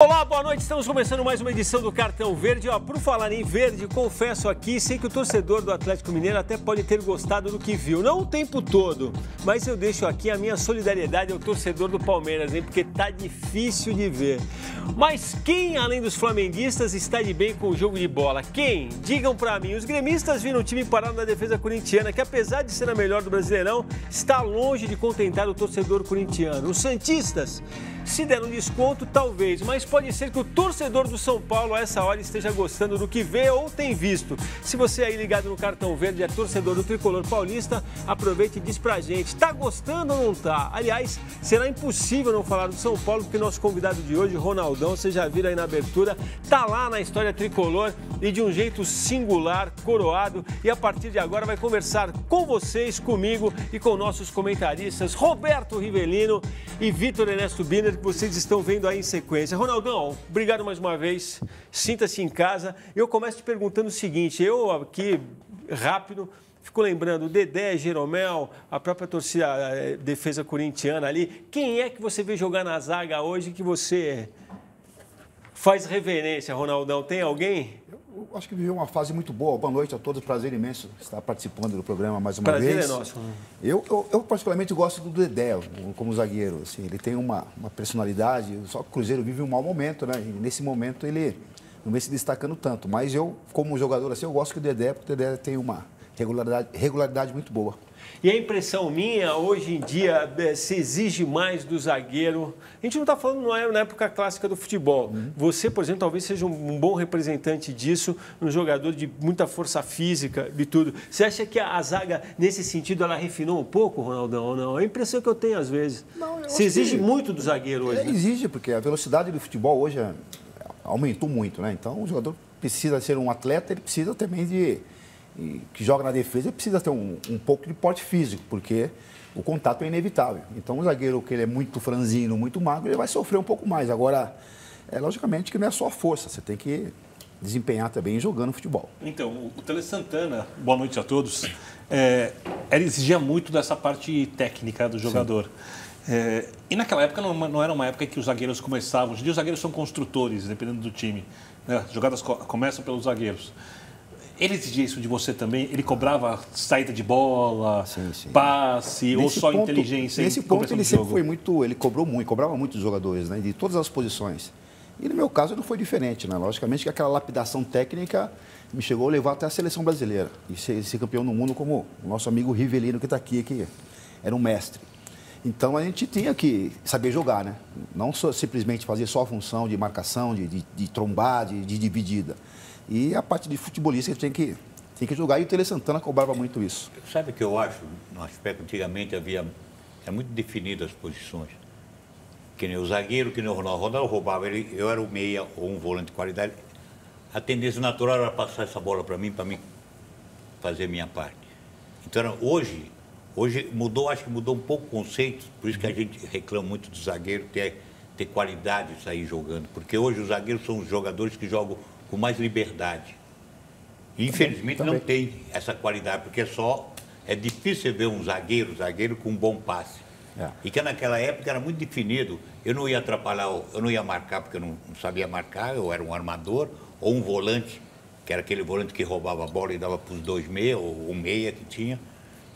Olá, boa noite. Estamos começando mais uma edição do Cartão Verde. Por falar em verde, confesso aqui, sei que o torcedor do Atlético Mineiro até pode ter gostado do que viu. Não o tempo todo, mas eu deixo aqui a minha solidariedade ao torcedor do Palmeiras, hein? Porque tá difícil de ver. Mas quem, além dos flamenguistas, está de bem com o jogo de bola? Quem? Digam pra mim. Os gremistas viram o time parado na defesa corintiana, que apesar de ser a melhor do Brasileirão, está longe de contentar o torcedor corintiano. Os santistas, se der um desconto, talvez, mas pode ser que o torcedor do São Paulo a essa hora esteja gostando do que vê ou tem visto. Se você aí ligado no Cartão Verde é torcedor do Tricolor Paulista, aproveite e diz pra gente, tá gostando ou não tá? Aliás, será impossível não falar do São Paulo, porque nosso convidado de hoje, Ronaldão, vocês já viram aí na abertura, tá lá na história tricolor e de um jeito singular, coroado, e a partir de agora vai conversar com vocês, comigo e com nossos comentaristas, Roberto Rivelino e Vitor Ernesto Biner, que vocês estão vendo aí em sequência. Ronaldão, obrigado mais uma vez, sinta-se em casa. Eu começo te perguntando o seguinte, eu aqui, rápido, fico lembrando, o Dedé, Jeromel, a própria torcida, a defesa corintiana ali, quem é que você vê jogar na zaga hoje que você faz reverência, Ronaldão? Tem alguém? Eu acho que viveu uma fase muito boa. Boa noite a todos, prazer imenso estar participando do programa mais uma vez. Prazer é nosso. Eu particularmente gosto do Dedé como zagueiro. Assim, ele tem uma personalidade, só que o Cruzeiro vive um mau momento, né? E nesse momento ele não vem se destacando tanto. Mas eu, como jogador assim, eu gosto que o Dedé, porque o Dedé tem uma regularidade muito boa. E a impressão minha, hoje em dia, se exige mais do zagueiro. A gente não está falando na época clássica do futebol. Você, por exemplo, talvez seja um bom representante disso, um jogador de muita força física, de tudo. Você acha que a zaga, nesse sentido, ela refinou um pouco, Ronaldão, ou não? É a impressão que eu tenho às vezes. Se exige muito do zagueiro hoje. Né? Exige, porque a velocidade do futebol hoje aumentou muito, né? Então, o jogador precisa ser um atleta, ele precisa também que joga na defesa, ele precisa ter um pouco de porte físico, porque o contato é inevitável. Então, o zagueiro que ele é muito franzino, muito magro, ele vai sofrer um pouco mais. Agora, logicamente que não é só a força, você tem que desempenhar também jogando futebol. Então, o Tele Santana, boa noite a todos, ele exigia muito dessa parte técnica do jogador. E naquela época não era uma época em que os zagueiros começavam. Hoje em dia os zagueiros são construtores, dependendo do time. Né? As jogadas começam pelos zagueiros. Ele exigia isso de você também? Ele cobrava saída de bola, sim. Passe, ou só inteligência? Nesse ponto ele sempre foi muito, ele cobrava muito dos jogadores, né, de todas as posições. E no meu caso não foi diferente, né? Logicamente que aquela lapidação técnica me chegou a levar até a seleção brasileira. E ser campeão do mundo como o nosso amigo Rivelino que está aqui, que era um mestre. Então a gente tinha que saber jogar, né? Não simplesmente fazer só a função de marcação, de trombar, de dividida. E a parte de futebolista tem que jogar, e o Tele Santana cobrava muito isso. Sabe o que eu acho? No aspecto, antigamente era muito definido as posições. Que nem o zagueiro, que nem o Ronaldo. O Ronaldo roubava, eu era o meia ou um volante de qualidade. A tendência natural era passar essa bola para mim fazer a minha parte. Então, hoje mudou, acho que mudou um pouco o conceito, por isso que a gente reclama muito do zagueiro ter qualidade de sair jogando. Porque hoje os zagueiros são os jogadores que jogam com mais liberdade. Infelizmente não tem essa qualidade, porque é difícil você ver um zagueiro com um bom passe. E que naquela época era muito definido. Eu não ia atrapalhar, eu não ia marcar porque eu não sabia marcar, eu era um armador, ou um volante, que era aquele volante que roubava a bola e dava para os dois meia, ou um meia que tinha.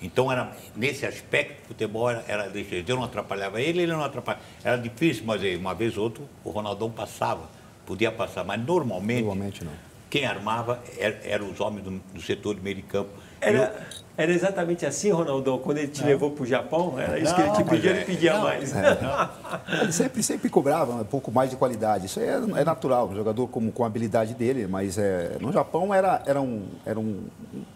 Então, nesse aspecto, o futebol era desse jeito. Eu não atrapalhava ele não atrapalhava. Era difícil, mas uma vez ou outra o Ronaldão passava. Podia passar, mas normalmente não. Quem armava eram os homens do setor de meio de campo. Era exatamente assim, Ronaldão, quando ele te levou para o Japão? Era isso que ele te pedia, ele pedia mais. Ele sempre cobrava um pouco mais de qualidade. Isso é natural, um jogador com a habilidade dele, mas no Japão era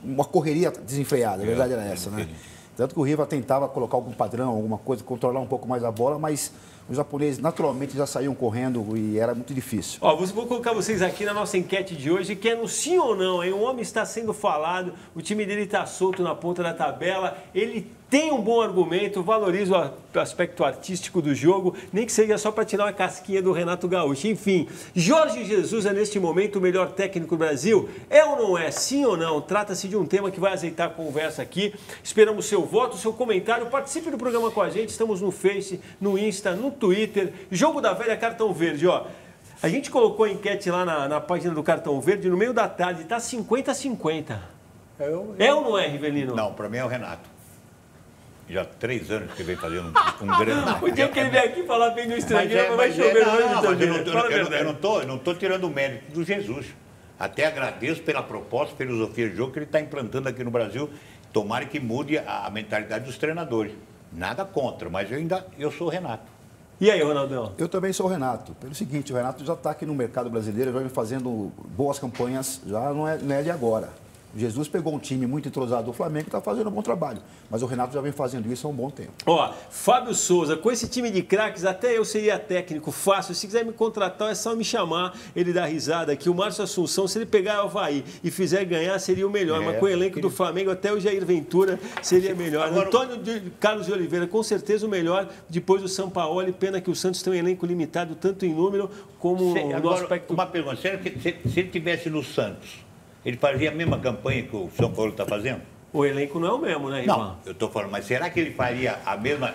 uma correria desenfreada, a verdade era essa, né? Tanto que o Riva tentava colocar algum padrão, alguma coisa, controlar um pouco mais a bola, mas os japoneses naturalmente já saíam correndo e era muito difícil. Vou colocar vocês aqui na nossa enquete de hoje, que é no sim ou não, hein? O homem está sendo falado, o time dele está solto na ponta da tabela, ele tem um bom argumento, valoriza o aspecto artístico do jogo, nem que seja só para tirar uma casquinha do Renato Gaúcho. Enfim, Jorge Jesus é neste momento o melhor técnico do Brasil? É ou não é? Sim ou não? Trata-se de um tema que vai azeitar a conversa aqui. Esperamos seu voto, seu comentário. Participe do programa com a gente. Estamos no Face, no Insta, no Twitter. Jogo da Velha, Cartão Verde, A gente colocou a enquete lá na página do Cartão Verde, no meio da tarde, está 50-50. É ou não é, Rivelino? Não, para mim é o Renato. Já há 3 anos que ele vem fazendo um grande... O dia que ele vem aqui falar bem no estrangeiro, vai chover eu não estou tirando o mérito do Jesus. Até agradeço pela proposta, filosofia de jogo que ele está implantando aqui no Brasil. Tomara que mude a mentalidade dos treinadores. Nada contra, mas eu sou o Renato. E aí, Ronaldão? Eu também sou o Renato. Pelo seguinte, o Renato já está aqui no mercado brasileiro, já vem fazendo boas campanhas, já não é de agora. O Jesus pegou um time muito entrosado do Flamengo e está fazendo um bom trabalho. Mas o Renato já vem fazendo isso há um bom tempo. Ó, Fábio Souza, com esse time de craques, até eu seria técnico fácil. Se quiser me contratar, é só me chamar. Ele dá risada aqui. O Márcio Assunção, se ele pegar o Avaí e fizer ganhar, seria o melhor. Mas com o elenco do Flamengo, até o Jair Ventura seria melhor. Agora, Antônio Carlos de Oliveira, com certeza o melhor. Depois do Sampaoli, pena que o Santos tem um elenco limitado, tanto em número como no aspecto... Uma pergunta, se ele tivesse no Santos, ele fazia a mesma campanha que o São Paulo está fazendo? O elenco não é o mesmo, né, Ivan? Não, eu estou falando, mas será que ele faria a mesma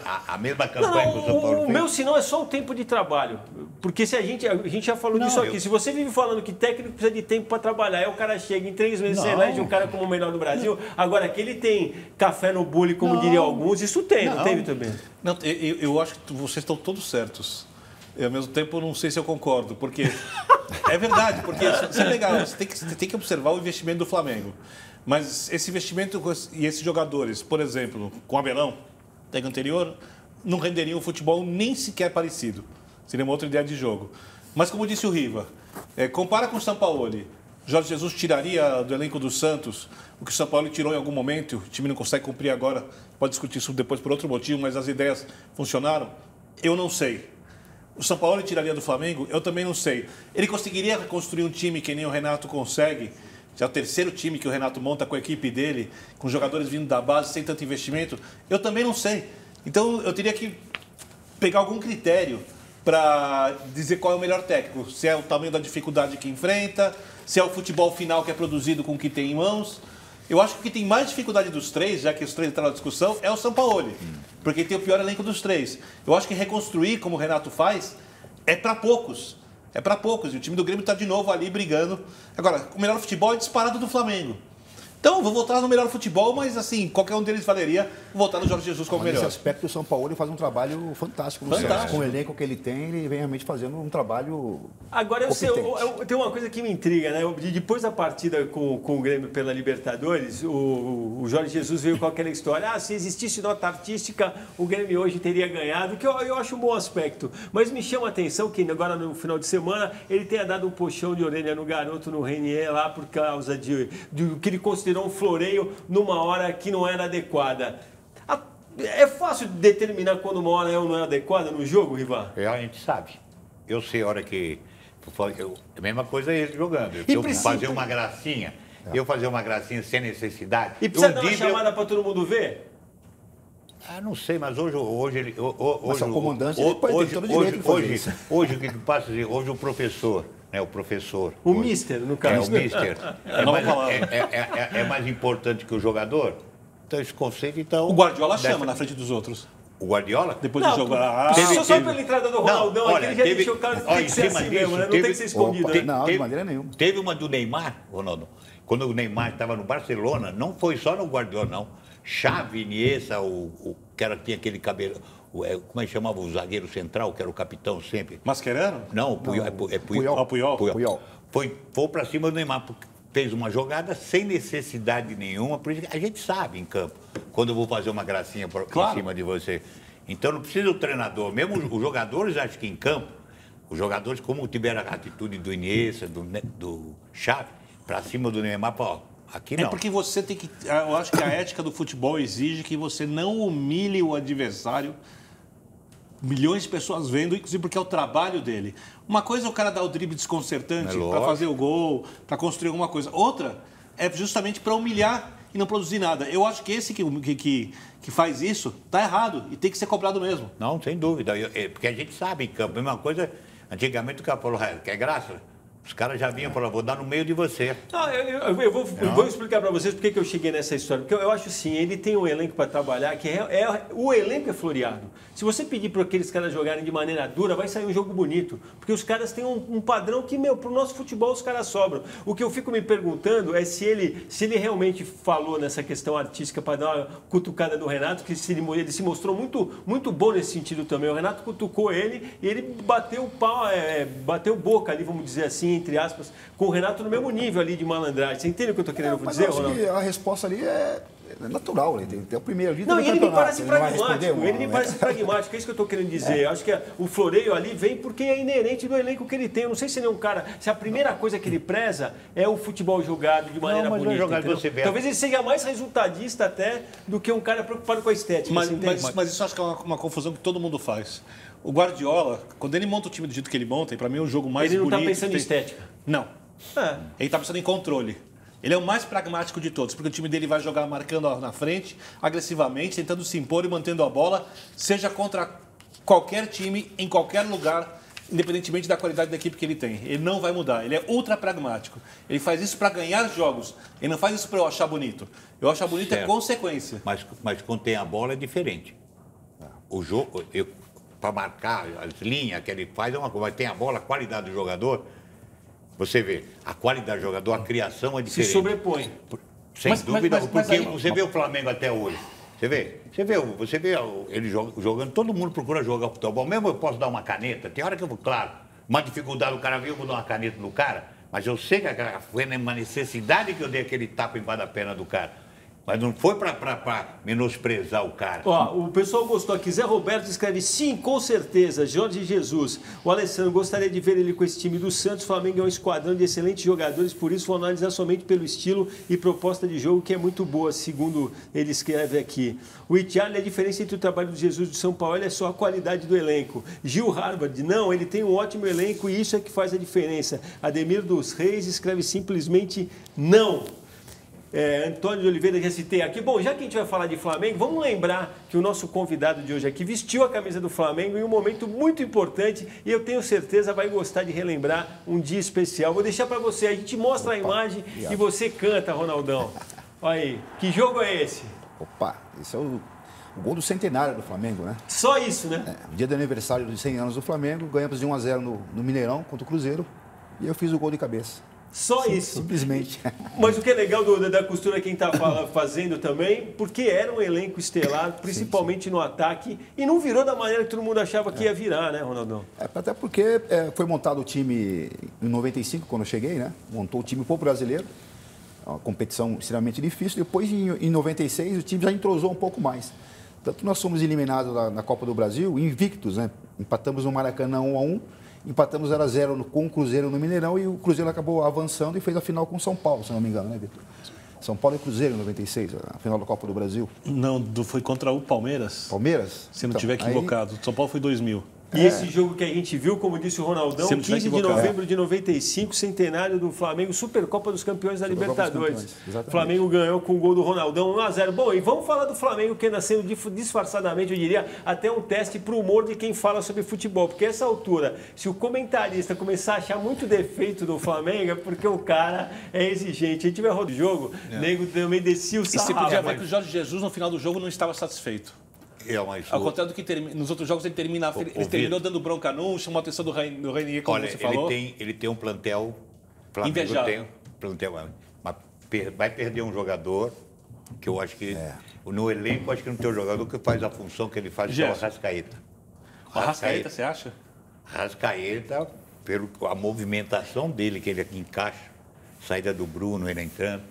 campanha que o São Paulo fez? O meu sinal é só o tempo de trabalho. Porque se a gente já falou disso aqui. Se você vive falando que técnico precisa de tempo para trabalhar, aí o cara chega em 3 meses, você elege um cara como o melhor do Brasil. Agora, que ele tem café no bule, como diriam alguns, isso tem, não teve também? Não, eu acho que vocês estão todos certos. E, ao mesmo tempo, eu não sei se eu concordo, porque é verdade, porque você tem que observar o investimento do Flamengo. Mas esse investimento e esses jogadores, por exemplo, com o Abelão, técnico anterior, não renderiam um futebol nem sequer parecido. Seria uma outra ideia de jogo. Mas, como disse o Riva, compara com o Sampaoli. Jorge Jesus tiraria do elenco do Santos o que o Sampaoli tirou em algum momento, o time não consegue cumprir agora, pode discutir isso depois por outro motivo, mas as ideias funcionaram? Eu não sei. O São Paulo tiraria do Flamengo? Eu também não sei. Ele conseguiria construir um time que nem o Renato consegue? Já é o 3º time que o Renato monta com a equipe dele, com jogadores vindo da base, sem tanto investimento? Eu também não sei. Então, eu teria que pegar algum critério para dizer qual é o melhor técnico. Se é o tamanho da dificuldade que enfrenta, se é o futebol final que é produzido com o que tem em mãos. Eu acho que o que tem mais dificuldade dos 3, já que os 3 entraram na discussão, é o Sampaoli. Porque ele tem o pior elenco dos 3. Eu acho que reconstruir, como o Renato faz, é para poucos. É para poucos. E o time do Grêmio está de novo ali brigando. Agora, o melhor futebol é disparado do Flamengo. Então, vou votar no melhor futebol, mas assim, qualquer um deles valeria votar no Jorge Jesus como melhor. Nesse aspecto, o São Paulo faz um trabalho fantástico no Santos. Com o elenco que ele tem, ele vem realmente fazendo um trabalho. Agora, tem uma coisa que me intriga, né? Depois da partida com o Grêmio pela Libertadores, o Jorge Jesus veio com aquela história: se existisse nota artística, o Grêmio hoje teria ganhado, que eu acho um bom aspecto. Mas me chama a atenção que agora, no final de semana, ele tenha dado um puxão de orelha no garoto, no Renier, lá, por causa de que ele considerou um floreio numa hora que não era adequada. É fácil determinar quando uma hora é ou não é adequada no jogo, Rivan? A gente sabe. Eu sei a hora que... a mesma coisa ele jogando. Eu fazer uma gracinha, sem necessidade. E precisa dar uma chamada para todo mundo ver? Não sei, mas hoje mas o comandante pode ter todo direito de fazer isso. Hoje o que passa, hoje o professor... O mister, no caso. O mister. É mais importante que o jogador? Então, esse conceito, então... O Guardiola chama na frente dos outros. O Guardiola? Depois de jogar... Só pela entrada do Ronaldão, ele já deixou o cara que tem que ser assim mesmo, né? Não tem que ser escondido. Não, de maneira nenhuma. Teve uma do Neymar, Ronaldo. Quando o Neymar estava no Barcelona, não foi só no Guardiola, não. Xavi, Iniesta, o cara tinha aquele cabelo... Como é que chamava o zagueiro central, que era o capitão sempre? Mascherano? Não, Puyol. Puyol. Foi para cima do Neymar, porque fez uma jogada sem necessidade nenhuma. Por isso a gente sabe em campo, quando eu vou fazer uma gracinha em cima de você. Então não precisa o treinador. Mesmo os jogadores, acho que em campo, os jogadores, como tiveram a atitude do Iniesta, do Xavi, para cima do Neymar, aqui não. É porque você tem que... Eu acho que a ética do futebol exige que você não humilhe o adversário. Milhões de pessoas vendo, inclusive porque é o trabalho dele. Uma coisa é o cara dar o drible desconcertante para fazer o gol, para construir alguma coisa. Outra é justamente para humilhar e não produzir nada. Eu acho que esse que faz isso está errado e tem que ser cobrado mesmo. Não, sem dúvida. Porque a gente sabe em campo. A mesma coisa, antigamente o cara falou, quer graça? Os caras já vinham e falaram, vou dar no meio de você. Eu vou explicar para vocês por que eu cheguei nessa história. Porque eu acho assim, ele tem um elenco para trabalhar, que o elenco é floreado. Se você pedir para aqueles caras jogarem de maneira dura, vai sair um jogo bonito. Porque os caras têm um padrão que, para o nosso futebol, os caras sobram. O que eu fico me perguntando é se ele realmente falou nessa questão artística para dar uma cutucada do Renato, que ele se mostrou muito bom nesse sentido também. O Renato cutucou ele e ele bateu boca ali, vamos dizer assim, entre aspas, com o Renato no mesmo nível ali de malandragem. Você entende o que eu estou querendo dizer, Ronaldo? Ronaldo? A resposta ali é natural, ele tem o primeiro líder. Não, do e ele me campeonato, parece ele não vai pragmático, responder ele me parece pragmático, é isso que eu estou querendo dizer. Acho que o floreio ali vem porque é inerente do elenco que ele tem. Eu não sei se ele é um cara, se a primeira coisa que ele preza é o futebol jogado de maneira bonita. Talvez ele seja mais resultadista até do que um cara preocupado com a estética. Mas isso acho que é uma confusão que todo mundo faz. O Guardiola, quando ele monta o time do jeito que ele monta, e para mim é o jogo mais bonito... Ele não está pensando em estética. Não. Ele está pensando em controle. Ele é o mais pragmático de todos, porque o time dele vai jogar marcando na frente, agressivamente, tentando se impor e mantendo a bola, seja contra qualquer time, em qualquer lugar, independentemente da qualidade da equipe que ele tem. Ele não vai mudar, ele é ultra pragmático. Ele faz isso para ganhar jogos, ele não faz isso para eu achar bonito. Eu achar bonito é consequência. Mas quando tem a bola é diferente. O jogo, para marcar as linhas que ele faz é uma coisa, mas tem a bola, a qualidade do jogador... Você vê, a qualidade do jogador, a criação é diferente. Se sobrepõe. Sem dúvida, porque você vê o Flamengo até hoje. Você vê ele jogando, todo mundo procura jogar futebol. Mesmo eu posso dar uma caneta, tem hora que eu vou, claro, uma dificuldade, o cara viu, eu vou dar uma caneta no cara, mas eu sei que foi uma necessidade que eu dei aquele tapa embaixo da perna do cara. Mas não foi para menosprezar o cara. Ó, o pessoal gostou aqui. Zé Roberto escreve, sim, com certeza. Jorge Jesus. O Alessandro, gostaria de ver ele com esse time do Santos. O Flamengo é um esquadrão de excelentes jogadores, por isso vou analisar somente pelo estilo e proposta de jogo, que é muito boa, segundo ele escreve aqui. O Itiarli, a diferença entre o trabalho do Jesus e do São Paulo é só a qualidade do elenco. Gil Harvard, não, ele tem um ótimo elenco e isso é que faz a diferença. Ademir dos Reis escreve simplesmente não. Antônio de Oliveira, já citei aqui. Bom, já que a gente vai falar de Flamengo, vamos lembrar que o nosso convidado de hoje aqui vestiu a camisa do Flamengo em um momento muito importante e eu tenho certeza vai gostar de relembrar um dia especial. Vou deixar para você, a gente mostra a imagem e você canta, Ronaldão. Olha aí, que jogo é esse? Opa, esse é o gol do centenário do Flamengo, né? Só isso, né? Dia de aniversário dos 100 anos do Flamengo, ganhamos de 1-0 no Mineirão contra o Cruzeiro e eu fiz o gol de cabeça. Só isso. Simplesmente. Mas o que é legal da costura quem está fazendo também, porque era um elenco estelar, principalmente no ataque, e não virou da maneira que todo mundo achava que ia virar, né, Ronaldão? Até porque foi montado o time em 95, quando eu cheguei, né? Montou o time pro brasileiro, uma competição extremamente difícil. Depois, em 96, o time já entrosou um pouco mais. Tanto que nós fomos eliminados na Copa do Brasil, invictos, né? Empatamos no Maracanã 1-1. Empatamos 0-0 com o Cruzeiro no Mineirão e o Cruzeiro acabou avançando e fez a final com o São Paulo, se não me engano, né, Vitor? São Paulo e Cruzeiro em 96, a final da Copa do Brasil. Não, foi contra o Palmeiras. Palmeiras? Se não estiver equivocado. São Paulo foi 2000. E esse jogo que a gente viu, como disse o Ronaldão, 15 de novembro de 95, centenário do Flamengo, Supercopa dos Campeões da Libertadores. O Flamengo ganhou com o gol do Ronaldão 1-0. Bom, e vamos falar do Flamengo, que nasceu disfarçadamente, eu diria, até um teste para o humor de quem fala sobre futebol. Porque essa altura, se o comentarista começar a achar muito defeito do Flamengo, é porque o cara é exigente. A gente vai rodar o jogo, o nego também descia o sarrafo. E você podia ver que o Jorge Jesus, no final do jogo, não estava satisfeito. Ao contrário do que nos outros jogos, ele terminou dando bronca num, chamou a atenção do Reinier, como você falou. Ele tem um plantel... Invejável. Mas vai perder um jogador, que eu acho que... No elenco, acho que não tem um jogador que faz a função que ele faz, que é o Arrascaeta. O Arrascaeta, você acha? Arrascaeta, pela movimentação dele, que ele aqui encaixa, saída do Bruno, ele entrando...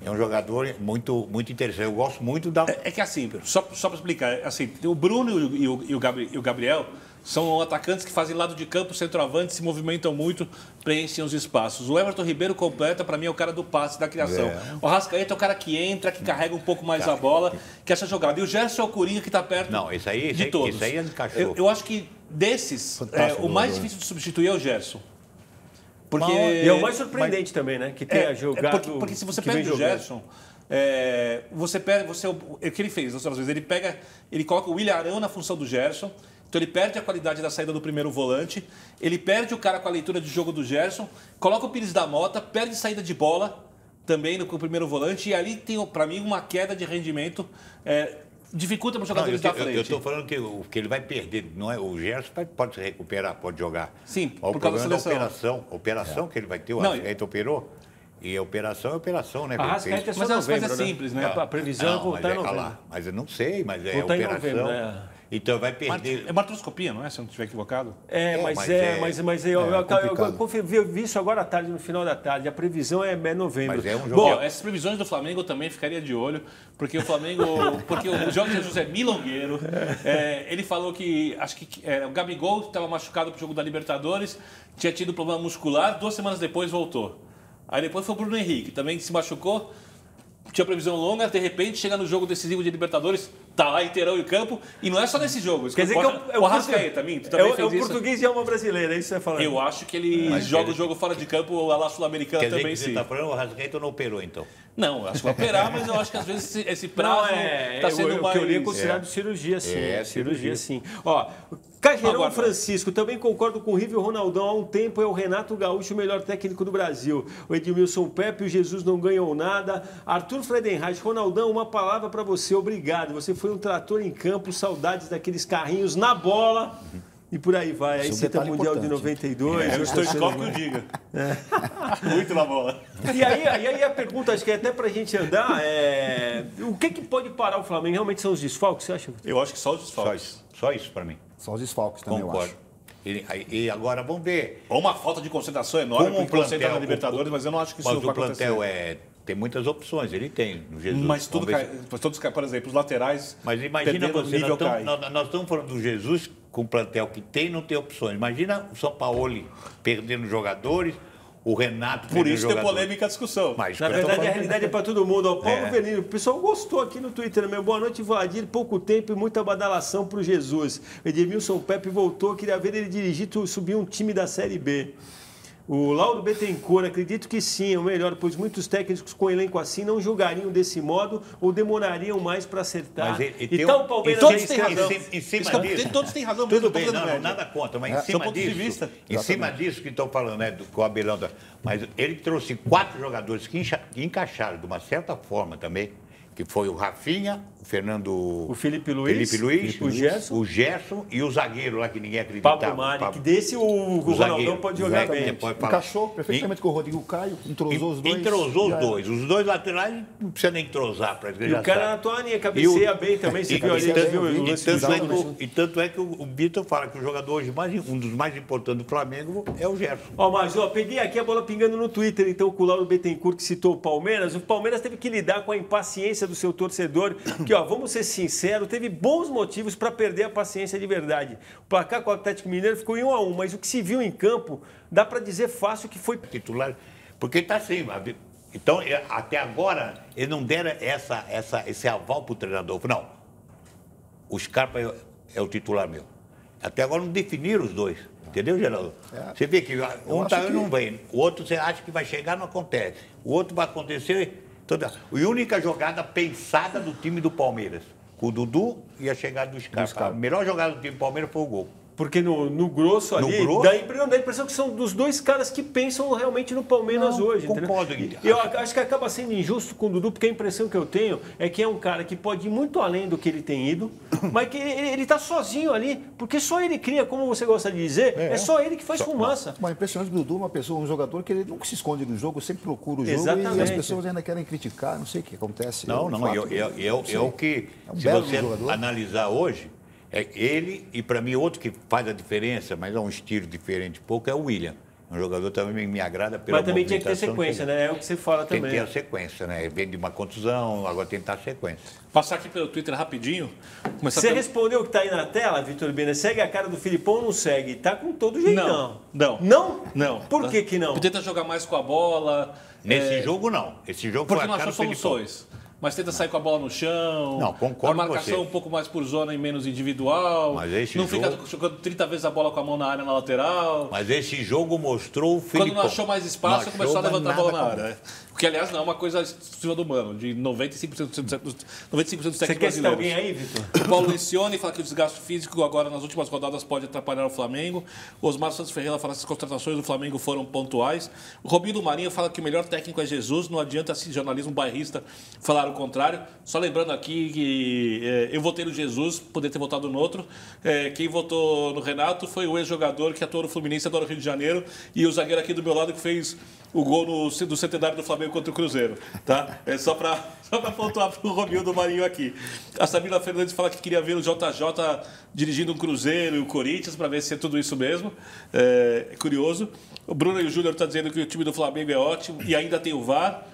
É um jogador muito interessante. Eu gosto muito da... É que assim, só para explicar, assim, o Bruno e o Gabriel são atacantes que fazem lado de campo, centroavante, se movimentam muito, preenchem os espaços. O Everton Ribeiro completa, para mim, é o cara do passe, da criação. O Arrascaeta é o cara que entra, que carrega um pouco mais a bola, que essa jogada. E o Gerson é o Coringa que está perto de todos. Esse aí é de cachorro. Eu acho que desses, o mais difícil de substituir é o Gerson. Porque... E é o mais surpreendente também, né? Que tenha jogado... Porque se você pega o Gerson, o que ele fez das outras vezes, ele coloca o Willian Arão na função do Gerson, Então ele perde a qualidade da saída do primeiro volante, ele perde o cara com a leitura de jogo do Gerson, coloca o Pires da Mota, perde saída de bola também com o primeiro volante, e ali tem, para mim, uma queda de rendimento, dificulta para os jogadores da frente. Eu estou falando que o que ele vai perder, não é, o Gerson pode se recuperar, pode jogar. Sim, por causa da operação que ele vai ter, o Arrascaeta operou. E a operação é operação, né? Arrascaeta é só mas novembro, é simples, né? A previsão é voltar em novembro. Mas eu não sei, mas é voltar operação. Em novembro, né? Então vai perder. É matroscopia, não é? Se eu não estiver equivocado. Mas eu vi isso agora à tarde, no final da tarde. A previsão é novembro. Mas é um jogo. Bom, essas previsões do Flamengo eu também ficaria de olho, porque o Flamengo. Porque o Jorge Jesus é milongueiro. Ele falou que acho que o Gabigol estava machucado para o jogo da Libertadores, tinha tido problema muscular, 2 semanas depois voltou. Aí depois foi o Bruno Henrique, também se machucou, tinha previsão longa, de repente chega no jogo decisivo de Libertadores, tá lá inteirão em campo, e não é só nesse jogo. Quer dizer que o Arrascaeta, tu também fez o português e alma brasileira, é isso que você está falando. Eu acho que ele joga o jogo fora de campo, a lá sul-americana também, que sim. Você está falando, o Arrascaeta não operou, então? Não, acho que vai operar, mas eu acho que às vezes esse prazo está sendo mais... O que eu li é considerado cirurgia, sim. Cirurgia, sim. Ó, Cajerão Francisco, também concordo com o River Ronaldão. Há um tempo é o Renato Gaúcho o melhor técnico do Brasil. O Edmilson Pepe e o Jesus não ganham nada. Arthur Fredenreich, Ronaldão, uma palavra para você. Obrigado. Você foi um trator em campo. Saudades daqueles carrinhos na bola. E por aí vai. Aí cita o Mundial de 92. Eu estou escopo que eu diga. Muito na bola. E aí a pergunta, acho que é até para a gente andar, o que pode parar o Flamengo? Realmente são os desfalques, você acha? Eu acho que só os desfalques. Só isso para mim. Só os desfalques também, Concordo. eu acho. E agora vamos ver. Ou uma falta de concentração enorme, Como porque concentra na Libertadores, mas eu não acho que isso vai acontecer. Mas o plantel tem muitas opções, ele tem no Jesus. Mas tudo cai, todos caem, por exemplo, os laterais. Mas imagina você, nós estamos falando do Jesus com o plantel que tem, não tem opções. Imagina o São Paulo perdendo jogadores, o Renato por isso tem polêmica a discussão. Mas, na verdade, a realidade é para todo mundo. O Paulo Velino, o pessoal gostou aqui no Twitter, meu. Boa noite, Vladir. Pouco tempo e muita badalação para o Jesus. Edmilson Pepe voltou, queria ver ele dirigir, subir um time da Série B. O Lauro Bettencourt, acredito que sim, é o melhor, pois muitos técnicos com elenco assim não jogariam desse modo ou demorariam mais para acertar. Então o Palmeiras todos têm razão. Em cima disso, todos têm razão. Tudo bem, não, nada contra, mas em cima disso que estão falando, né, com o Abelão, mas ele trouxe 4 jogadores que encaixaram de uma certa forma também, que foi o Rafinha, o Felipe Luiz, o Gerson e o zagueiro lá que ninguém acreditava. Pablo Mari, que desse o Ronaldão pode jogar bem. Encaixou perfeitamente com o Rodrigo Caio, entrosou os dois. Entrosou os dois. Os dois laterais não precisa nem entrosar. E o cara na Toaninha cabeceia bem também, você viu ali. E tanto é que o Vitor fala que o jogador hoje, um dos mais importantes do Flamengo, é o Gerson. Mas peguei aqui a bola pingando no Twitter, então com o Lauro Bettencourt que citou o Palmeiras teve que lidar com a impaciência do seu torcedor, que, vamos ser sinceros, teve bons motivos para perder a paciência de verdade. O placar com o Atlético Mineiro ficou em 1-1, mas o que se viu em campo, dá para dizer fácil que foi... Titular, porque está assim, então até agora eles não deram esse aval para o treinador. Não, o Scarpa é o titular meu. Até agora não definiram os dois. Entendeu, Geraldo? Você vê que um não vem, o outro você acha que vai chegar, não acontece. O outro vai acontecer... E a única jogada pensada do time do Palmeiras, com o Dudu e a chegada do Scarpa. A melhor jogada do time do Palmeiras foi o gol. Porque no grosso ali, dá a impressão que são dos dois caras que pensam realmente no Palmeiras hoje. Concordo. Eu acho que acaba sendo injusto com o Dudu, porque a impressão que eu tenho é que é um cara que pode ir muito além do que ele tem ido, mas que ele está sozinho ali, porque só ele cria, como você gosta de dizer, é só ele que faz fumaça. Mas impressionante do Dudu, um jogador que ele nunca se esconde no jogo, sempre procura o jogo. Exatamente. E as pessoas ainda querem criticar, não sei o que acontece. É o que, se você analisar hoje, ele e, para mim, outro que faz a diferença, mas é um estilo diferente pouco, é o William. Um jogador também me agrada pela Mas também tinha que ter sequência, né? É o que você fala também. Tem que ter a sequência, né? Vem de uma contusão, agora tentar a sequência. Passar aqui pelo Twitter rapidinho. Você respondeu o que está aí na tela, Vitor Bena? Segue a cara do Filipão ou não segue? Tá com todo jeitão. Não. Por que não? Tenta jogar mais com a bola. Nesse jogo, não. Esse jogo porque foi a não cara achou do Filipão. soluções. mas tenta sair com a bola no chão. Não, concordo A marcação com você. um pouco mais por zona e menos individual. Mas esse não jogo... fica jogando 30 vezes a bola com a mão na área, na lateral. Mas esse jogo mostrou o Filipão. Quando não achou mais espaço, começou a levantar a bola na área. área. O que, aliás, não é uma coisa exclusiva do Mano, de 95% dos técnicos Você quer citar alguém aí, Vitor? O Paulo Lencioni fala que o desgaste físico agora nas últimas rodadas pode atrapalhar o Flamengo. O Osmar Santos Ferreira fala que as contratações do Flamengo foram pontuais. O Robinho do Marinho fala que o melhor técnico é Jesus. Não adianta esse jornalismo bairrista falar o contrário. Só lembrando aqui que eu votei no Jesus, poderia ter votado no outro. Quem votou no Renato foi o ex-jogador que atuou no Fluminense, adora o Rio de Janeiro, e o zagueiro aqui do meu lado que fez o gol do centenário do Flamengo contra o Cruzeiro, tá? É só para pontuar para o Robinho do Marinho aqui. A Samila Fernandes fala que queria ver o JJ dirigindo um Cruzeiro e o Corinthians para ver se é tudo isso mesmo. É curioso. O Bruno e o Júnior estão dizendo que o time do Flamengo é ótimo e ainda tem o VAR.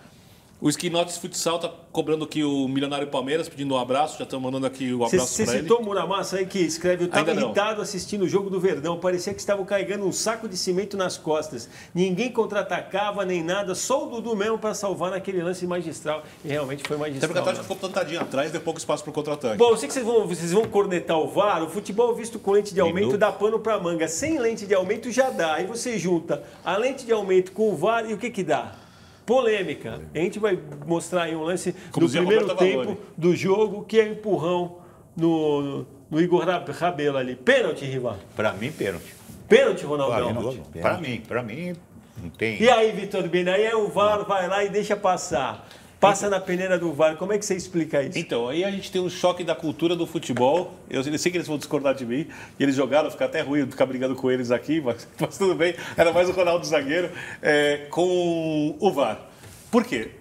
O Skinotes Futsal está cobrando aqui o Milionário Palmeiras, pedindo um abraço. Já estão mandando aqui o abraço para ele. Você citou o Muramassa aí que escreve: eu estava irritado assistindo o jogo do Verdão. Parecia que estavam carregando um saco de cimento nas costas. Ninguém contra-atacava nem nada, só o Dudu mesmo para salvar naquele lance magistral. E realmente foi magistral. Até porque a Atlético ficou plantadinho atrás, deu pouco espaço para o contra-ataque. Bom, eu sei que vocês vão cornetar o VAR. O futebol visto com lente de aumento dá pano para manga. Sem lente de aumento já dá. Aí você junta a lente de aumento com o VAR e o que dá? Polêmica. A gente vai mostrar aí um lance do primeiro tempo do jogo, que é empurrão no Igor Rabelo ali. Pênalti, Rival? Para mim, pênalti. Pênalti, Ronaldão? Para mim, não tem... E aí, Vitor Bini, aí o VAR vai lá e deixa passar. Passa na peneira do VAR. Como é que você explica isso? Então, aí a gente tem um choque da cultura do futebol. Eu sei que eles vão discordar de mim. E eles jogaram, fica até ruim ficar brigando com eles aqui, mas tudo bem. Era mais o Ronaldo zagueiro com o VAR. Por quê?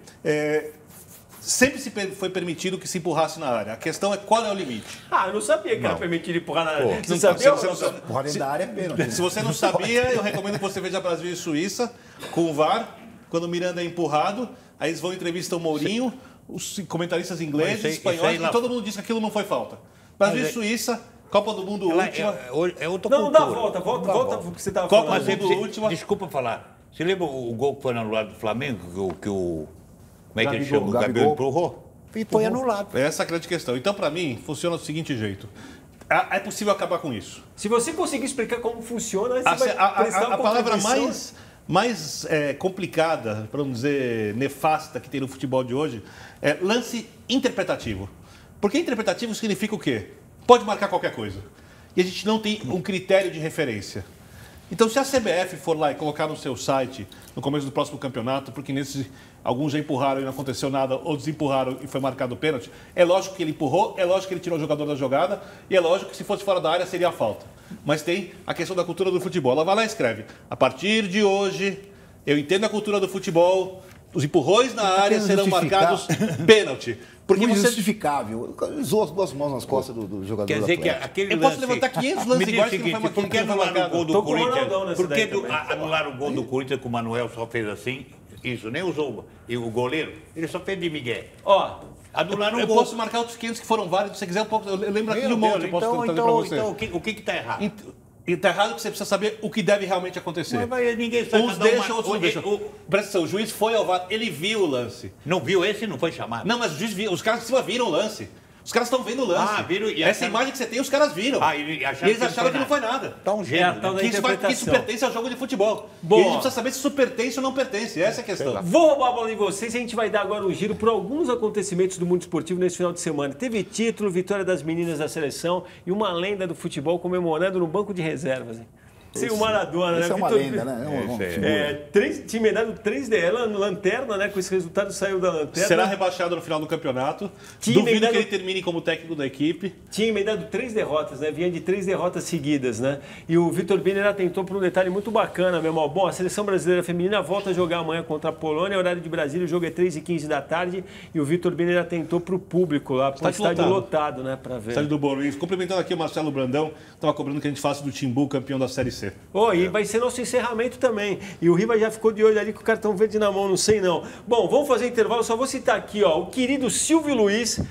Sempre foi permitido que se empurrasse na área. A questão é qual é o limite. Eu não sabia que era permitido empurrar na área. Você sabia? Empurrar dentro da área é pênalti. Se você não sabia, eu recomendo que você veja Brasil e Suíça com o VAR. Quando o Miranda é empurrado, aí eles vão entrevistar o Mourinho, os comentaristas ingleses, espanhóis, e todo mundo diz que aquilo não foi falta. Brasil e Suíça, Copa do Mundo última. É outra não, cultura. Volta pro que você estava falando. Copa do Mundo última. Desculpa falar. Você lembra o gol que foi anulado do Flamengo, que o... Como é que ele chama? O Gabriel empurrou? E foi anulado. Essa é a grande questão. Então, para mim, funciona do seguinte jeito. É possível acabar com isso. Se você conseguir explicar como funciona, aí você vai prestar uma a palavra mais complicada, para não dizer nefasta, que tem no futebol de hoje, é lance interpretativo. Porque interpretativo significa o quê? Pode marcar qualquer coisa. E a gente não tem um critério de referência. Então, se a CBF for lá e colocar no seu site, no começo do próximo campeonato, porque alguns já empurraram e não aconteceu nada, ou desempurraram e foi marcado o pênalti, é lógico que ele empurrou, é lógico que ele tirou o jogador da jogada, e é lógico que se fosse fora da área seria a falta. Mas tem a questão da cultura do futebol. Ela vai lá e escreve: a partir de hoje, eu entendo a cultura do futebol, os empurrões na área serão marcados pênalti. Porque você... justificável. Usou as duas mãos nas costas do jogador. Quer dizer que aquele lance... Eu posso levantar 500 lances iguais que não foi por que anularam o gol do Corinthians? Por que anularam anularam o gol do Corinthians que o Manuel só fez assim? Isso, nem usou. E o goleiro, ele só fez de migué. Anularam o gol. Eu posso marcar outros 500 que foram válidos, se você quiser, eu lembro aqui de um monte, eu posso trazer para você. Então, o que está errado? Está errado que você precisa saber o que deve realmente acontecer. Mas ninguém sabe. Uns deixam, outros não deixam. Presta atenção, o juiz foi ao VAR, ele viu o lance. Não viu esse, não foi chamado. Não, mas o juiz viu, os caras de cima viram o lance. Os caras estão vendo o lance. Viram. E essa imagem que você tem, os caras viram. E eles acharam que não foi nada. Tá um gênio. Que isso pertence ao jogo de futebol. E a gente precisa saber se isso pertence ou não pertence. Essa é a questão. Vou roubar a bola de vocês e a gente vai dar agora um giro por alguns acontecimentos do mundo esportivo nesse final de semana. Teve título, vitória das meninas da seleção e uma lenda do futebol comemorando no banco de reservas. Sem o Maradona, né? Isso é uma lenda, né? Time dado 3D, lanterna, né? Com esse resultado saiu da lanterna. Será rebaixado no final do campeonato. Duvido que ele termine como técnico da equipe. Tinha emendado 3 derrotas, né? Vinha de 3 derrotas seguidas, né? E o Vitor Bini atentou por um detalhe muito bacana, meu irmão. Bom, a seleção brasileira feminina volta a jogar amanhã contra a Polônia, horário de Brasília, o jogo é 3h15 da tarde. E o Vitor Bini atentou para o público lá, para o estádio lotado, né? Para ver. Estádio do Boruís. Cumprimentando aqui o Marcelo Brandão, estava cobrando que a gente faça do Timbu campeão da Série C. E vai ser nosso encerramento também. E o Riva já ficou de olho ali com o cartão verde na mão, não sei não. Bom, vamos fazer intervalo, só vou citar aqui, o querido Silvio Luiz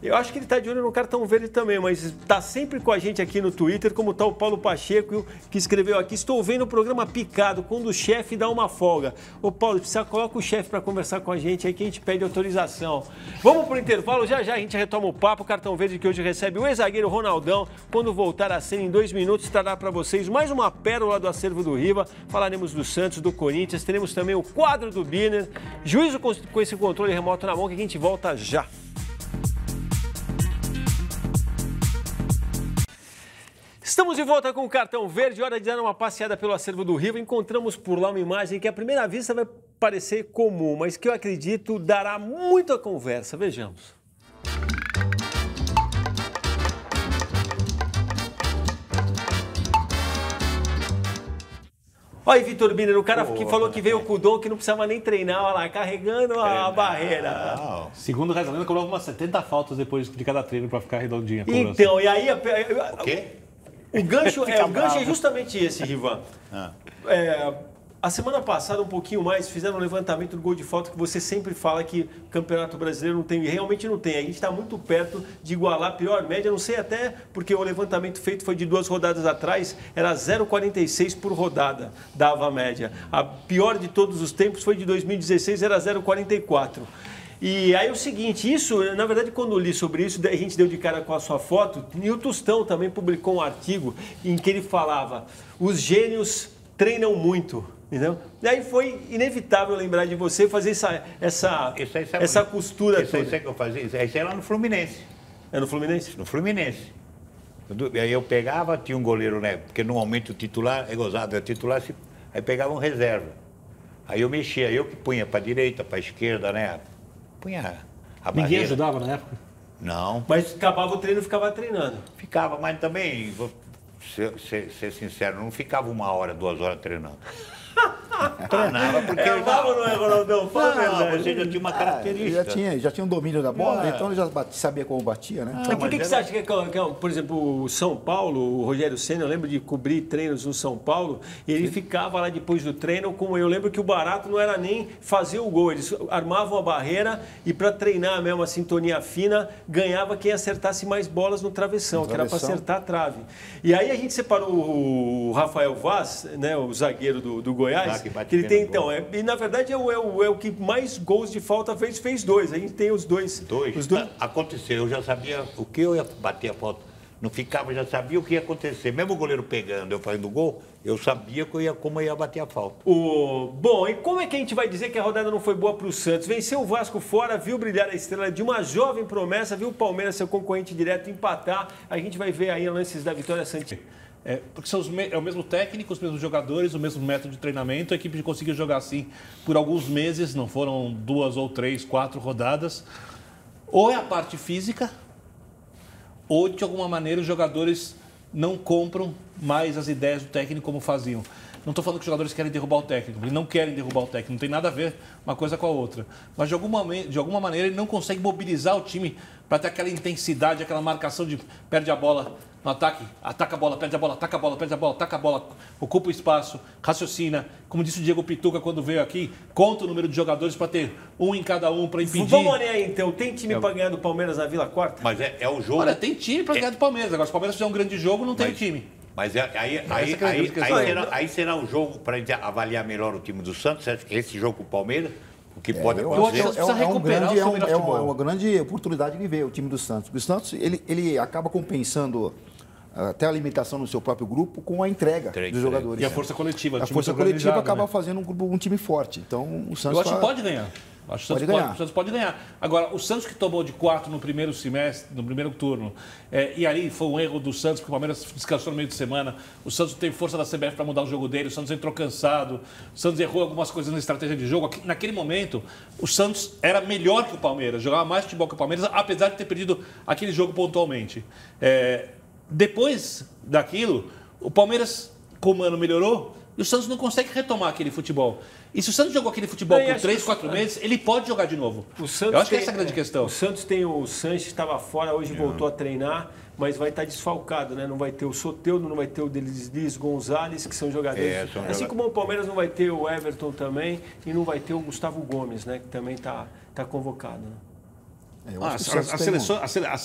Eu acho que ele está de olho no cartão verde também, mas está sempre com a gente aqui no Twitter, como está o Paulo Pacheco, que escreveu aqui: estou vendo o programa picado, quando o chefe dá uma folga. Ô Paulo, precisa coloca o chefe para conversar com a gente aí que a gente pede autorização. Vamos para o intervalo, já já a gente retoma o papo. O cartão verde que hoje recebe o ex-zagueiro Ronaldão. Quando voltar a cena em 2 minutos, estará para vocês mais uma pérola do acervo do Riva. Falaremos do Santos, do Corinthians, teremos também o quadro do Birner. Juízo com esse controle remoto na mão, que a gente volta já. Estamos de volta com o cartão verde, hora de dar uma passeada pelo acervo do Riva. Encontramos por lá uma imagem que à primeira vista vai parecer comum, mas que eu acredito dará muita conversa. Vejamos. Olha aí, Vitor Birner, o cara que falou que veio com o dom, que não precisava nem treinar, olha lá, carregando a barreira. Segundo o Reza Lenda, cobrava umas 70 faltas depois de cada treino para ficar redondinha. Então, e aí... O quê? O gancho é justamente esse, Rivan. A semana passada, um pouquinho mais, fizeram um levantamento do gol de falta que você sempre fala que o Campeonato Brasileiro não tem, e realmente não tem. A gente está muito perto de igualar a pior média, não sei até porque o levantamento feito foi de 2 rodadas atrás, era 0,46 por rodada, dava a média. A pior de todos os tempos foi de 2016, era 0,44. E aí é o seguinte, isso, na verdade, quando eu li sobre isso, a gente deu de cara com a sua foto, e o Tostão também publicou um artigo em que ele falava: os gênios treinam muito, entendeu? E aí foi inevitável lembrar de você fazer essa costura toda. Isso aí que eu fazia, isso aí é lá no Fluminense. É no Fluminense? No Fluminense. Aí eu pegava, tinha um goleiro, né? Porque normalmente o titular, é gozado, é titular, aí pegava um reserva. Aí eu mexia, eu que punha para direita, para esquerda, né? Punha a barreira. Ninguém ajudava na época? Não. Mas acabava o treino e ficava treinando? Ficava, mas também, vou ser sincero, não ficava 1 hora, 2 horas treinando. Treinava porque... Vamos, não é, Ronaldão? Fala a verdade. Você já tinha uma característica. Já tinha um domínio da bola, então ele já sabia como batia, né? Mas por que você acha que, por exemplo, o São Paulo, o Rogério Ceni, eu lembro de cobrir treinos no São Paulo, e ele ficava lá depois do treino, como eu lembro que o barato não era nem fazer o gol, eles armavam a barreira e para treinar mesmo a sintonia fina, ganhava quem acertasse mais bolas no travessão, que era para acertar a trave. E aí a gente separou o Rafael Vaz, né, o zagueiro do Goiás, que ele tem, então, e na verdade é o que mais gols de falta fez 2. A gente tem os dois. Os dois. Aconteceu, eu já sabia o que eu ia bater a falta. Não ficava, já sabia o que ia acontecer. Mesmo o goleiro pegando, eu fazendo gol, eu sabia como eu ia bater a falta. Bom, e como é que a gente vai dizer que a rodada não foi boa para o Santos? Venceu o Vasco fora, viu brilhar a estrela de uma jovem promessa, viu o Palmeiras, seu concorrente direto, empatar. A gente vai ver aí lances da vitória Santista. Porque são é o mesmo técnico, os mesmos jogadores, o mesmo método de treinamento. A equipe conseguiu jogar assim por alguns meses, não foram 2 ou 3, 4 rodadas. Ou é a parte física, ou de alguma maneira os jogadores não compram mais as ideias do técnico como faziam. Não estou falando que os jogadores querem derrubar o técnico, eles não querem derrubar o técnico, não tem nada a ver uma coisa com a outra. Mas de alguma maneira ele não consegue mobilizar o time para ter aquela intensidade, aquela marcação de perde a bola no ataque, ataca a bola, perde a bola, ataca a bola, perde a bola, ataca a bola, ocupa o espaço, raciocina. Como disse o Diego Pituca quando veio aqui, conta o número de jogadores para ter um em cada um, para impedir. Vamos olhar aí, então. Tem time para ganhar do Palmeiras na Vila Quarta? Mas é o jogo. Olha, tem time para ganhar do Palmeiras. Agora, se o Palmeiras fizer um grande jogo, não tem time. Mas aí será o jogo para a gente avaliar melhor o time do Santos, esse jogo com o Palmeiras, o que pode acontecer. É uma grande oportunidade de ver o time do Santos. O Santos ele acaba compensando até a limitação no seu próprio grupo com a entrega dos jogadores. E a força coletiva. A força coletiva acaba fazendo um time forte. Então o Santos. Eu acho que pode ganhar. Acho que o Santos pode ganhar. Agora, o Santos que tomou de 4 no primeiro semestre, no primeiro turno, e aí foi um erro do Santos, porque o Palmeiras descansou no meio de semana, o Santos tem força da CBF para mudar o jogo dele, o Santos entrou cansado, o Santos errou algumas coisas na estratégia de jogo. Naquele momento, o Santos era melhor que o Palmeiras, jogava mais futebol que o Palmeiras, apesar de ter perdido aquele jogo pontualmente. Depois daquilo, o Palmeiras, como o ano melhorou, e o Santos não consegue retomar aquele futebol. E se o Santos jogou aquele futebol por 3, 4 meses, ele pode jogar de novo. Eu acho que essa é a grande questão. O Santos tem o Sanches, que estava fora, hoje voltou a treinar, mas vai estar desfalcado, né? Não vai ter o Soteldo, não vai ter o Delis Gonzalez, que são jogadores. Assim como o Palmeiras não vai ter o Everton também, e não vai ter o Gustavo Gomes, né? Que também está convocado. Né? As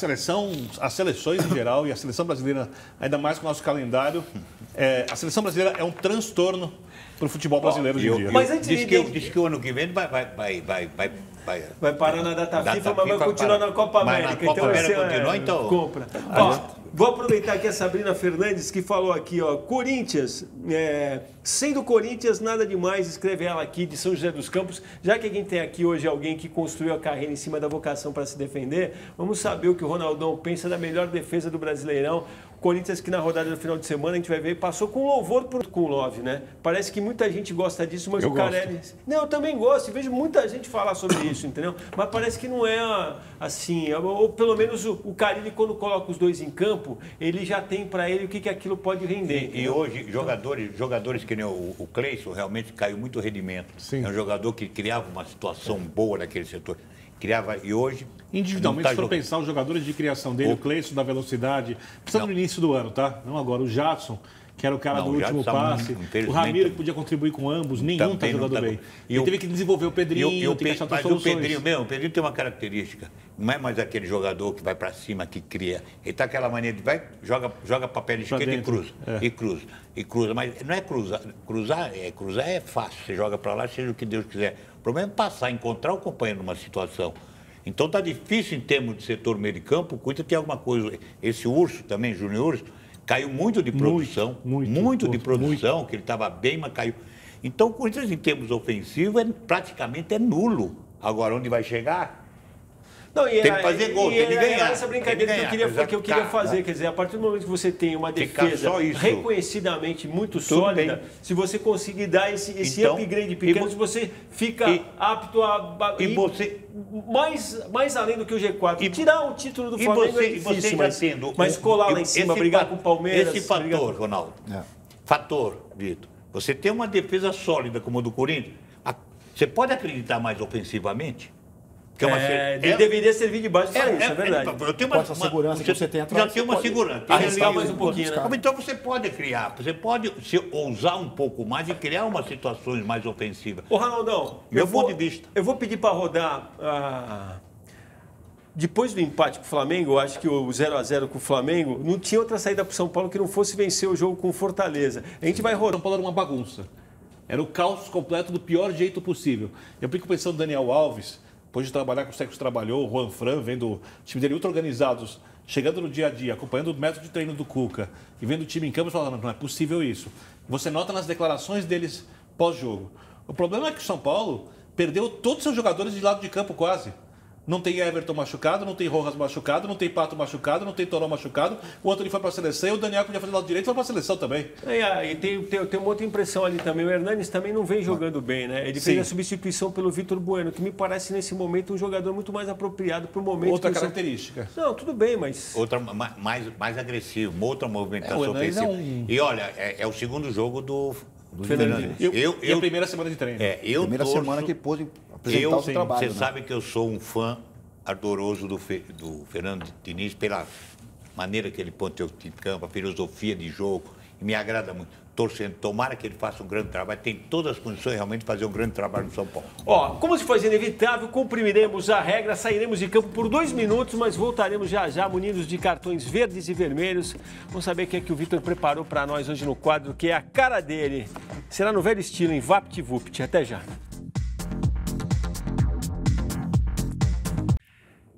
seleções em geral e a seleção brasileira, ainda mais com o nosso calendário, a seleção brasileira é um transtorno para o futebol brasileiro hoje em dia. Mas diz que o ano que vem vai parar na data FIFA, mas vai continuar na Copa América. Na Copa América continua, então. Compra. Vou aproveitar aqui a Sabrina Fernandes, que falou aqui, ó, Corinthians, sendo Corinthians, nada demais, escreve ela aqui de São José dos Campos. Já que quem tem aqui hoje é alguém que construiu a carreira em cima da vocação para se defender, vamos saber o que o Ronaldão pensa da melhor defesa do Brasileirão. Corinthians que na rodada do final de semana a gente vai ver, passou com louvor com o Love, né? Parece que muita gente gosta disso, mas o Carelli... Não, eu também gosto, vejo muita gente falar sobre isso, entendeu? Mas parece que não é assim, ou pelo menos o Carelli, quando coloca os dois em campo, ele já tem para ele o que aquilo pode render. E hoje, jogadores que nem o Cleison, realmente caiu muito rendimento. Sim. É um jogador que criava uma situação boa naquele setor. Criava, e hoje... Individualmente, se for pensar os jogadores de criação dele, o Cleison da velocidade, precisa no início do ano, tá? Não agora. O Jadson, que era o cara do último passe. O Ramiro, que podia contribuir com ambos, nenhum está jogando bem. Ele teve que desenvolver o Pedrinho, tem que achar outras soluções. O Pedrinho tem uma característica. Não é mais aquele jogador que vai para cima, que cria. Ele está aquela maneira de joga para a perna esquerda e cruza. Mas não é cruzar. Cruzar é fácil. Você joga para lá, seja o que Deus quiser. O problema é passar, encontrar o companheiro numa situação. Então está difícil em termos de setor meio de campo. O Corinthians tem alguma coisa. Esse Urso também, Júnior Urso, caiu muito de produção. Muito de produção, que ele estava bem, mas caiu. Então o Corinthians, em termos ofensivos, praticamente é nulo. Agora, onde vai chegar? Não, tem que fazer gol, tem que ganhar. Essa brincadeira que eu queria fazer, quer dizer, a partir do momento que você tem uma defesa reconhecidamente muito sólida, se você conseguir dar esse upgrade pequeno, você fica apto a mais além do que o G4. Tirar o título do Flamengo é difícil, mas colar lá em cima, brigar com o Palmeiras... Esse fator, Ronaldo, Vitor, você tem uma defesa sólida como a do Corinthians, você pode acreditar mais ofensivamente? Deveria servir de base para isso, é verdade. Eu tenho uma segurança que você tem atrás. Já tem uma segurança. Arriscar mais um pouquinho, né? Então você pode criar, você pode ousar um pouco mais e criar umas situações mais ofensivas. Ô, Ronaldão, meu ponto de vista. Eu vou pedir para rodar... Depois do empate com o Flamengo, eu acho que o 0-0 com o Flamengo, não tinha outra saída para o São Paulo que não fosse vencer o jogo com o Fortaleza. A gente vai rodar. São Paulo era uma bagunça. Era o caos completo do pior jeito possível. Eu fico pensando no Daniel Alves... Depois de trabalhar com o que trabalhou, o Juan Fran, vendo o time dele ultra organizados, chegando no dia a dia, acompanhando o método de treino do Cuca e vendo o time em campo, falando, não é possível isso. Você nota nas declarações deles pós-jogo. O problema é que o São Paulo perdeu todos os seus jogadores de lado de campo quase. Não tem Everton machucado, não tem Rojas machucado, não tem Pato machucado, não tem Toró machucado. O Antônio foi para a seleção e o Daniel podia fazer do lado direito e foi para a seleção também. E tem uma outra impressão ali também. O Hernanes também não vem jogando bem, né? Ele fez a substituição pelo Vitor Bueno, que me parece nesse momento um jogador muito mais apropriado para o momento. Outra característica. Não, tudo bem, mas... Outra mais agressivo, uma outra movimentação ofensiva. E olha, é o segundo jogo do Fernando. E a primeira semana de treino. Primeira semana que pôde apresentar o seu trabalho. Você sabe que eu sou um fã ardoroso do Fernando Diniz pela maneira que ele põe o teu time de campo, a filosofia de jogo, e me agrada muito. Torcendo, tomara que ele faça um grande trabalho, tem todas as condições realmente de fazer um grande trabalho no São Paulo. Como se fosse inevitável, cumpriremos a regra, sairemos de campo por 2 minutos, mas voltaremos já munidos de cartões verdes e vermelhos. Vamos saber o que é que o Vitor preparou para nós hoje no quadro, que é a cara dele. Será no velho estilo, em VaptVupt. Até já.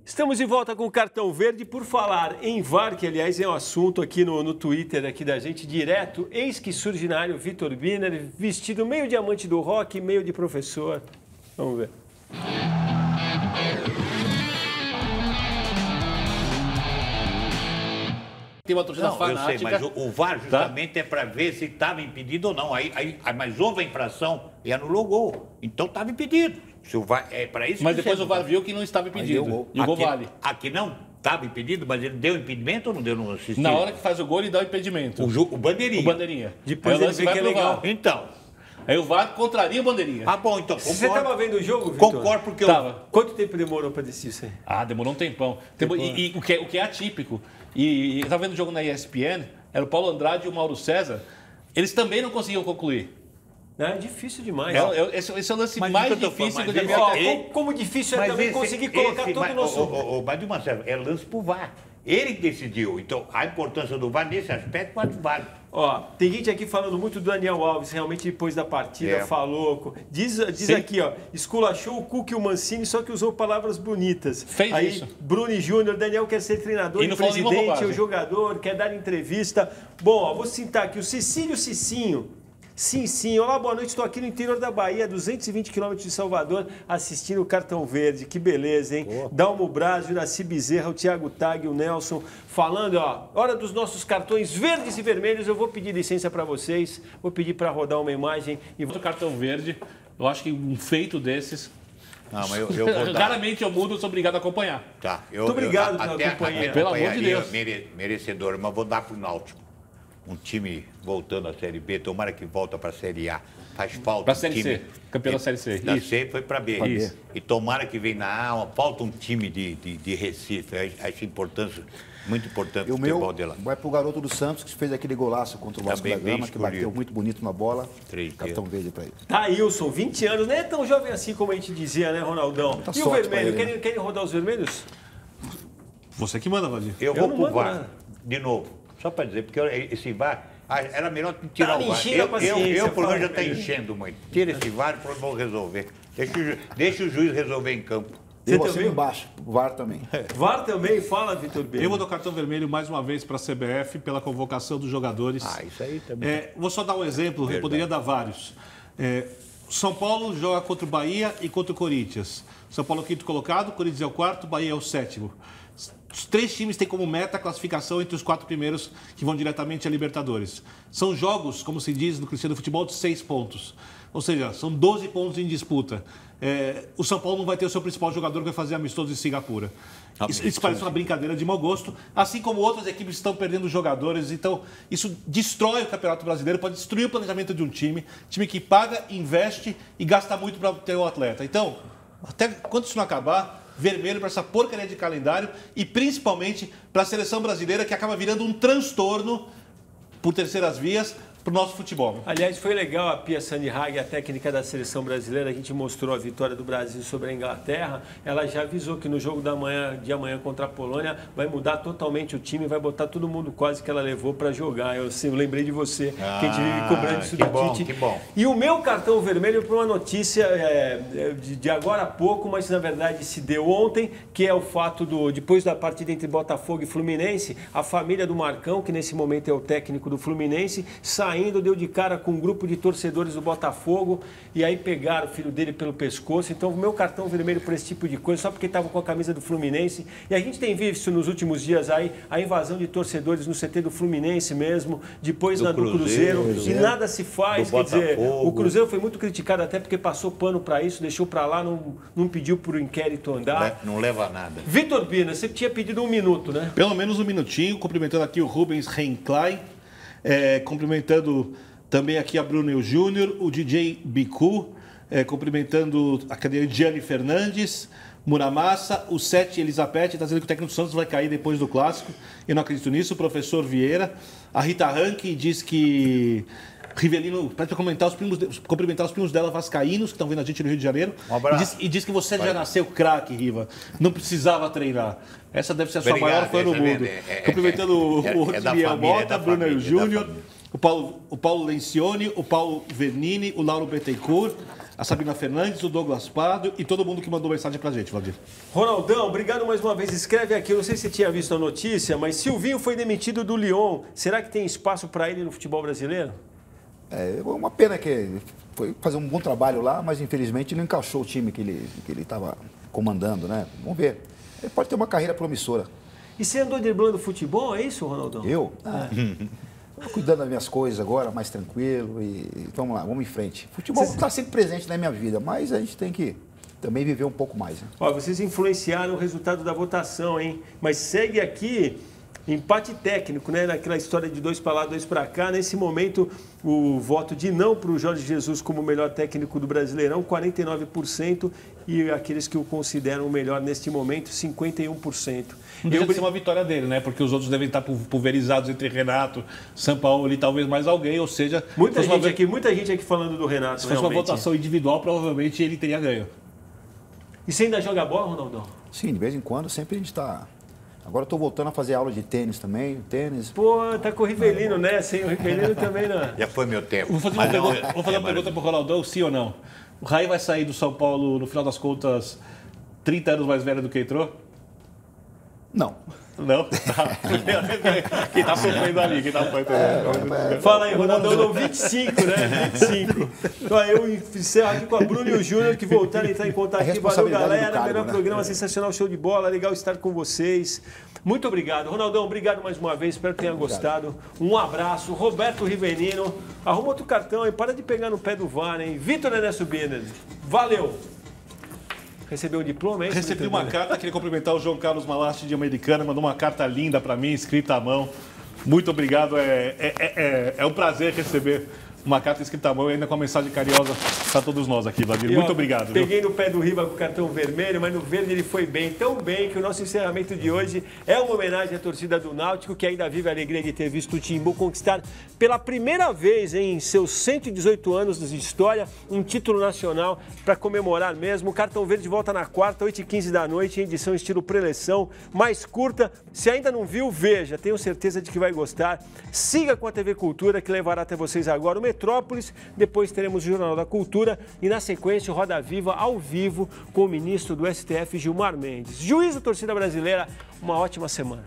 Estamos de volta com o Cartão Verde. Por falar em VAR, que aliás é um assunto aqui no Twitter aqui da gente direto, eis que surge na área o Vitor Biner, vestido meio diamante do rock, meio de professor. Vamos ver. Tem uma torcida fanática. Eu sei, mas o VAR justamente é para ver se estava impedido ou não. Mas houve a infração e anulou o gol. Então estava impedido. Se o VAR, é para isso. Mas depois o VAR viu que não estava impedido. E o gol vale. Aqui não estava impedido, mas ele deu impedimento ou não deu no assistir? Na hora que faz o gol, ele dá o impedimento. O bandeirinha. O bandeirinha. Depois ele vê que é legal. Então. Aí o VAR contraria o bandeirinha. Bom, então. Você estava vendo o jogo, Vitor? Concordo, porque tava. Quanto tempo demorou para decidir isso aí? Demorou um tempão. E o que é atípico. E eu estava vendo o jogo na ESPN, era o Paulo Andrade e o Mauro César. Eles também não conseguiam concluir. É difícil demais. Esse é o lance Mas mais o que eu tô difícil que eu falando, já vi mas até. Como difícil é também conseguir colocar todo o nosso... Mas de Marcelo, é lance pro VAR. Ele que decidiu. Então, a importância do VAR nesse aspecto é vale. Ó, tem gente aqui falando muito do Daniel Alves, realmente depois da partida falou. Diz aqui, ó, esculachou o Cuca e o Mancini, só que usou palavras bonitas. Fez aí, isso. Bruno Júnior, Daniel quer ser treinador E e não falou nenhuma presidente, bobagem. o jogador, quer dar entrevista. Bom, ó, vou citar aqui o Cecílio Cicinho. Sim. Olá, boa noite. Estou aqui no interior da Bahia, 220 quilômetros de Salvador, assistindo o Cartão Verde. Que beleza, hein? Dalmo Braz, Juraci Bezerra, o Thiago Tag, o Nelson, falando, ó, hora dos nossos cartões verdes e vermelhos. Eu vou pedir licença para vocês, vou pedir para rodar uma imagem. E Outro cartão verde, eu acho que um feito desses... Não, mas eu vou dar. Raramente eu mudo, sou obrigado a acompanhar. Tá, Muito obrigado pela companhia. Pelo amor de Deus. Merecedor, mas vou dar pro Náutico. Um time voltando à Série B, tomara que volta para a Série A. Faz falta Pra um Série time. C, campeão da Série C. Da Isso. C foi para B. Isso. E tomara que venha na A, falta um time de Recife. Acho muito importante E o o meu futebol dela. vai pro garoto do Santos, que fez aquele golaço contra o Vasco Também da bem Gama, que bateu escolhido. muito bonito na bola. Três Cartão verde para ele. Thailson, 20 anos, nem é tão jovem assim como a gente dizia, né, Ronaldão? Tá E o sorte pra vermelho? ele, né? Querem rodar os vermelhos? Você que manda, Valdir. Eu não vou mando pro VAR, nada. de novo. Só para dizer, porque esse VAR, era melhor tirar Tá o VAR. enchendo a paciência, O problema já fala. está enchendo muito. Tira esse VAR e o problema vão resolver. Deixa o juiz resolver em campo. Eu também? assino embaixo, o VAR também. VAR também, fala, Vitor B. Eu vou dar o cartão vermelho mais uma vez para a CBF pela convocação dos jogadores. Isso aí também. Vou só dar um exemplo, eu Verdade. poderia dar vários. São Paulo joga contra o Bahia e contra o Corinthians. São Paulo é o quinto colocado, Corinthians é o quarto, Bahia é o sétimo. Os três times têm como meta a classificação entre os 4 primeiros que vão diretamente à Libertadores. São jogos, como se diz no Cristiano Futebol, de 6 pontos. Ou seja, são 12 pontos em disputa. O São Paulo não vai ter o seu principal jogador que vai fazer amistoso em Singapura. Isso parece uma brincadeira de mau gosto, assim como outras equipes estão perdendo jogadores. Então, isso destrói o Campeonato Brasileiro, pode destruir o planejamento de um time que paga, investe e gasta muito para ter o atleta. Então, até quando isso não acabar, vermelho para essa porcaria de calendário e principalmente para a seleção brasileira, que acaba virando um transtorno por terceiras vias para o nosso futebol. Aliás, foi legal a Pia Sandhag, a técnica da seleção brasileira. A gente mostrou a vitória do Brasil sobre a Inglaterra. Ela já avisou que no jogo de amanhã contra a Polônia vai mudar totalmente o time, vai botar todo mundo quase que ela levou para jogar. Eu lembrei de você, que a gente vive cobrando isso do Tite. Que bom. E o meu cartão vermelho para uma notícia de agora a pouco, mas na verdade se deu ontem, que é o fato depois da partida entre Botafogo e Fluminense, a família do Marcão, que nesse momento é o técnico do Fluminense, saindo, deu de cara com um grupo de torcedores do Botafogo e aí pegaram o filho dele pelo pescoço. Então, o meu cartão vermelho por esse tipo de coisa, só porque estava com a camisa do Fluminense. E a gente tem visto nos últimos dias aí a invasão de torcedores no CT do Fluminense mesmo, depois do Cruzeiro, e nada se faz. Quer dizer, o Cruzeiro foi muito criticado até porque passou pano para isso, deixou para lá, não pediu para o inquérito andar. Não leva a nada. Vitor Bina, você tinha pedido 1 minuto, né? Pelo menos 1 minutinho, cumprimentando aqui o Rubens Reinklein, cumprimentando também aqui a Bruno Júnior, o DJ Bicu, cumprimentando a cadeira Gianni Fernandes, Muramassa, o Sete Elizabeth, está dizendo que o técnico do Santos vai cair depois do Clássico. Eu não acredito nisso. O professor Vieira, a Rita Rank diz que Rivelino, para cumprimentar os primos dela vascaínos, que estão vendo a gente no Rio de Janeiro. Um abraço. E diz que você já nasceu craque, Riva. Não precisava treinar. Essa deve ser a sua Obrigado, maior fã no mundo. Cumprimentando o Otniel Mota, Bruno Júnior, o Paulo Lencioni, o Paulo Vernini, o Lauro Bettencourt, a Sabina Fernandes, o Douglas Pardo e todo mundo que mandou mensagem pra gente, Valdir. Ronaldão, obrigado mais uma vez. Escreve aqui, eu não sei se você tinha visto a notícia, mas Silvinho foi demitido do Lyon. Será que tem espaço para ele no futebol brasileiro? É uma pena que ele foi fazer um bom trabalho lá, mas infelizmente não encaixou o time que ele estava comandando, né? Vamos ver. Ele pode ter uma carreira promissora. E você andou driblando futebol, é isso, Ronaldão? Eu? Estou cuidando das minhas coisas agora, mais tranquilo e vamos lá, vamos em frente. Futebol está sempre presente na minha vida, mas a gente tem que também viver um pouco mais. Né? Ó, vocês influenciaram o resultado da votação, hein? Mas segue aqui Empate técnico, né? Naquela história de 2 para lá, 2 para cá. Nesse momento, o voto de não para o Jorge Jesus como o melhor técnico do Brasileirão, 49%. E aqueles que o consideram o melhor neste momento, 51%. Não deixa de ser uma vitória dele, né? Porque os outros devem estar pulverizados entre Renato, Sampaoli e talvez mais alguém, ou seja... Muita gente aqui falando do Renato, se fosse uma votação individual, provavelmente ele teria ganho. E você ainda joga bola, Ronaldão? Sim, de vez em quando, sempre a gente está... Agora eu estou voltando a fazer aula de tênis também, tênis. Pô, tá com o Rivelino, né? Sem o Rivelino também, não. Já foi meu tempo. Vou fazer uma pergunta para o Ronaldão, sim ou não? O Raí vai sair do São Paulo, no final das contas, 30 anos mais velho do que entrou? Não. Não? Quem tá sofrendo ali? Quem tá sofrendo? Fala aí, Ronaldão, 25, né? 25. Então, eu encerro aqui com a Bruna e o Júnior, que voltaram a entrar em contato aqui. Valeu, galera. Cargo, melhor né? programa, sensacional, show de bola. Legal estar com vocês. Muito obrigado. Ronaldão, obrigado mais uma vez. Espero que tenha gostado. Um abraço. Roberto Rivelino. Arruma outro cartão aí. Para de pegar no pé do VAR, hein? Vitor Ernesto Biner. Valeu. Recebeu o diploma, é isso? Recebi uma carta, queria cumprimentar o João Carlos Malaste de Americana, mandou uma carta linda para mim, escrita à mão. Muito obrigado, é um prazer receber uma carta escrita à mão e ainda com uma mensagem carinhosa para todos nós aqui, Vladimir. Muito obrigado. Peguei no pé do Riva com o cartão vermelho, mas no verde ele foi bem, tão bem que o nosso encerramento de hoje é uma homenagem à torcida do Náutico, que ainda vive a alegria de ter visto o Timbu conquistar pela primeira vez em seus 118 anos de história um título nacional para comemorar mesmo. O cartão verde volta na quarta, 8h15 da noite, em edição estilo preleção, mais curta. Se ainda não viu, veja, tenho certeza de que vai gostar. Siga com a TV Cultura, que levará até vocês agora o Metrópolis, depois teremos o Jornal da Cultura e na sequência o Roda Viva ao vivo com o ministro do STF, Gilmar Mendes. Juízo, torcida brasileira, uma ótima semana.